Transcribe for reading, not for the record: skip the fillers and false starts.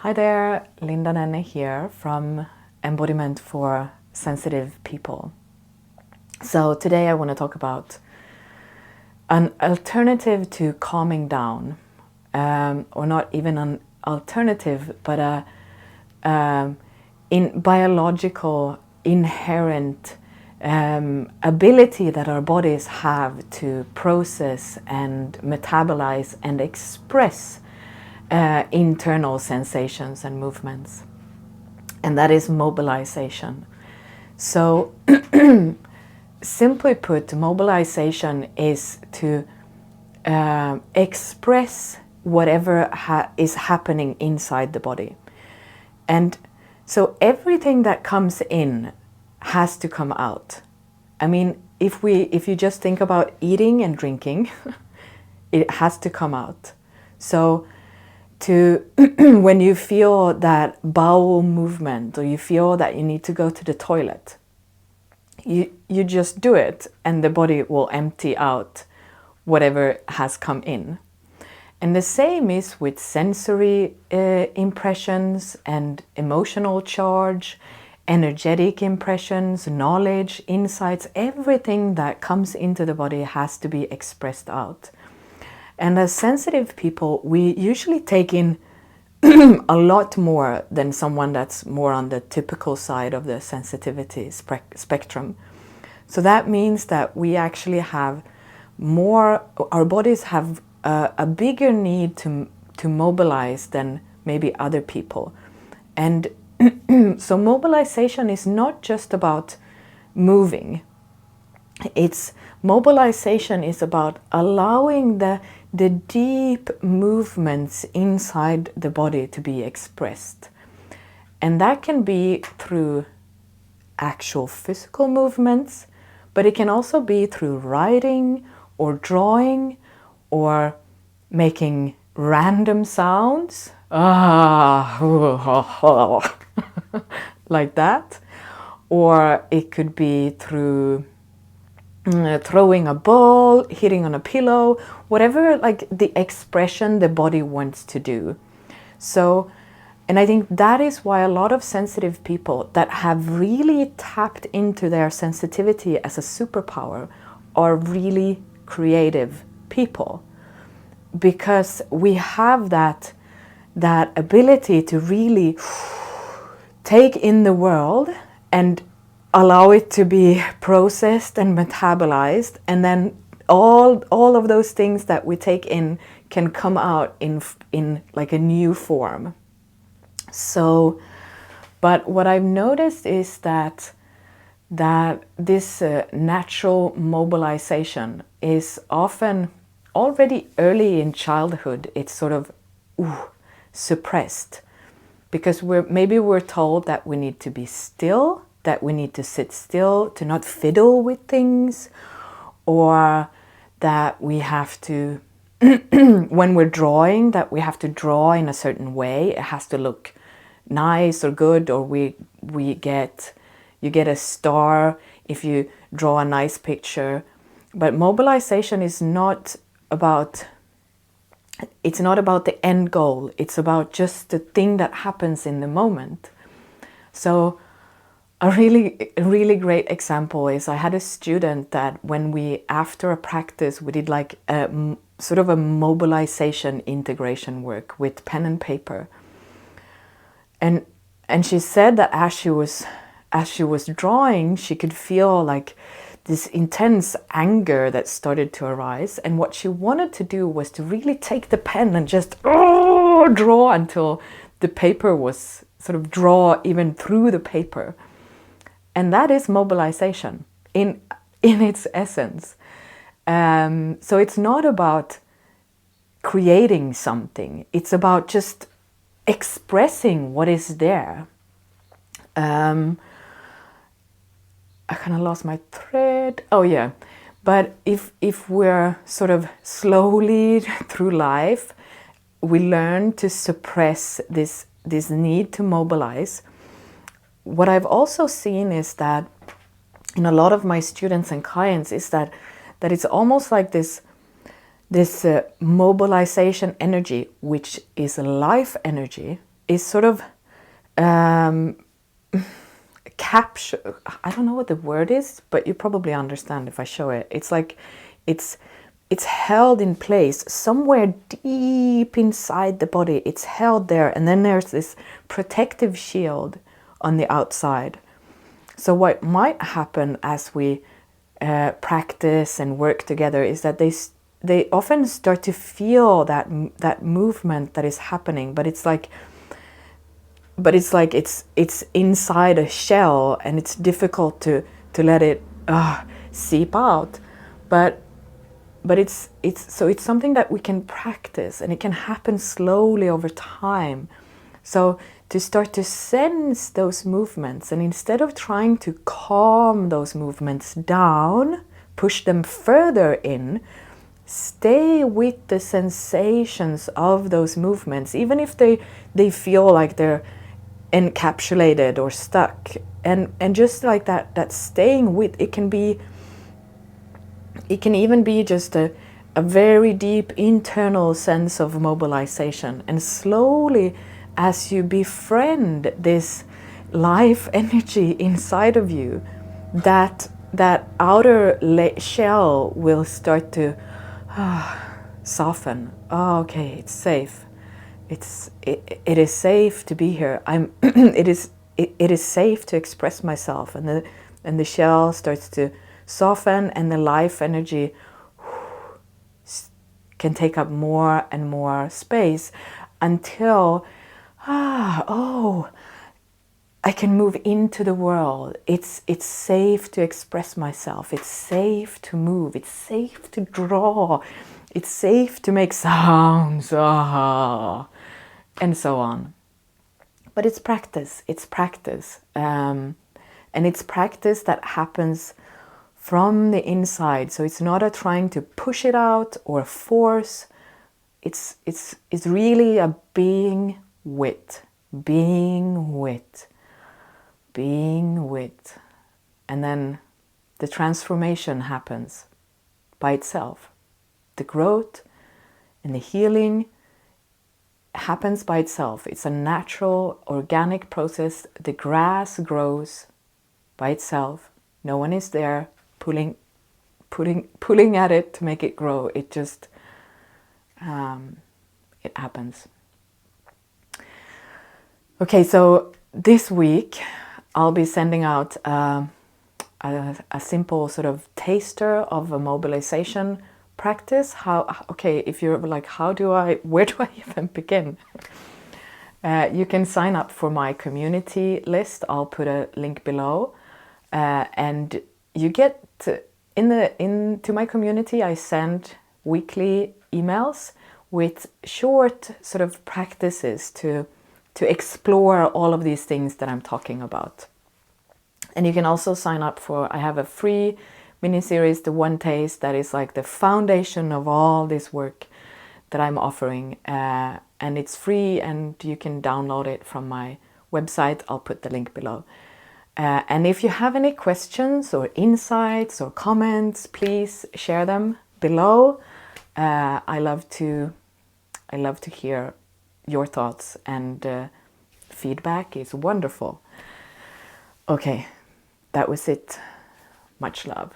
Hi there, Linda Nenne here from Embodiment for Sensitive People. So today I want to talk about an alternative to calming down, or not even an alternative, but in biological inherent ability that our bodies have to process and metabolize and express internal sensations and movements, and that is mobilization. So simply put, mobilization is to express whatever is happening inside the body. And so everything that comes in has to come out. I mean, if you just think about eating and drinking, it has to come out. So when you feel that bowel movement, or you feel that you need to go to the toilet, you just do it, and the body will empty out whatever has come in. And the same is with sensory impressions and emotional charge, energetic impressions, knowledge, insights. Everything that comes into the body has to be expressed out. And as sensitive people, we usually take in a lot more than someone that's more on the typical side of the sensitivity spectrum. So that means that we actually have more, our bodies have a bigger need to mobilize than maybe other people. And so mobilization is not just about moving. Mobilization is about allowing the deep movements inside the body to be expressed. And that can be through actual physical movements, but it can also be through writing or drawing or making random sounds. Like that. Or it could be through throwing a ball, hitting on a pillow, whatever, like the expression the body wants to do. So, and I think that is why a lot of sensitive people that have really tapped into their sensitivity as a superpower are really creative people, because we have that ability to really take in the world and allow it to be processed and metabolized, and then all of those things that we take in can come out in like a new form. So, but what I've noticed is that this natural mobilization is often already early in childhood. It's sort of suppressed, because maybe we're told that we need to be still, that we need to sit still, to not fiddle with things, or that we have to, when we're drawing, that we have to draw in a certain way. It has to look nice or good, or you get a star if you draw a nice picture. But mobilization is not about, it's not about the end goal. It's about just the thing that happens in the moment. So a really great example is I had a student that when after a practice, we did like a sort of a mobilization integration work with pen and paper. And she said that as she was drawing, she could feel like this intense anger that started to arise. And what she wanted to do was to really take the pen and just draw until the paper was sort of draw even through the paper. And that is mobilization in its essence. So it's not about creating something. It's about just expressing what is there. I kind of lost my thread. Oh yeah. But if we're sort of slowly through life, we learn to suppress this need to mobilize. What I've also seen is that in a lot of my students and clients is that it's almost like this mobilization energy, which is life energy, is sort of capture. I don't know what the word is, but you probably understand if I show it. It's like it's held in place somewhere deep inside the body. It's held there, and then there's this protective shield on the outside. So what might happen as we practice and work together is that they often start to feel that movement that is happening, but it's like it's inside a shell, and it's difficult to let it seep out. But it's something that we can practice, and it can happen slowly over time. So to start to sense those movements, and instead of trying to calm those movements down, push them further in, stay with the sensations of those movements, even if they feel like they're encapsulated or stuck, and just like that staying with it can even be just a very deep internal sense of mobilization. And slowly, as you befriend this life energy inside of you, that outer shell will start to soften. Oh, okay, it's safe. It is safe to be here. It is safe to express myself, and the shell starts to soften, and the life energy can take up more and more space until I can move into the world. It's safe to express myself. It's safe to move. It's safe to draw. It's safe to make sounds. And so on. But it's practice. It's practice. And it's practice that happens from the inside. So it's not a trying to push it out or force. It's really a being with. And then the transformation happens by itself. The growth and the healing happens by itself. It's a natural, organic process. The grass grows by itself. No one is there pulling at it to make it grow. It just it happens. Okay, so this week I'll be sending out a simple sort of taster of a mobilization practice. If you're like, where do I even begin? You can sign up for my community list. I'll put a link below, and you get into my community. I send weekly emails with short sort of practices to explore all of these things that I'm talking about. And you can also sign up for, I have a free mini-series, The One Taste, that is like the foundation of all this work that I'm offering. And it's free, and you can download it from my website. I'll put the link below. And if you have any questions or insights or comments, please share them below. I love to hear your thoughts, and feedback is wonderful. Okay, that was it. Much love.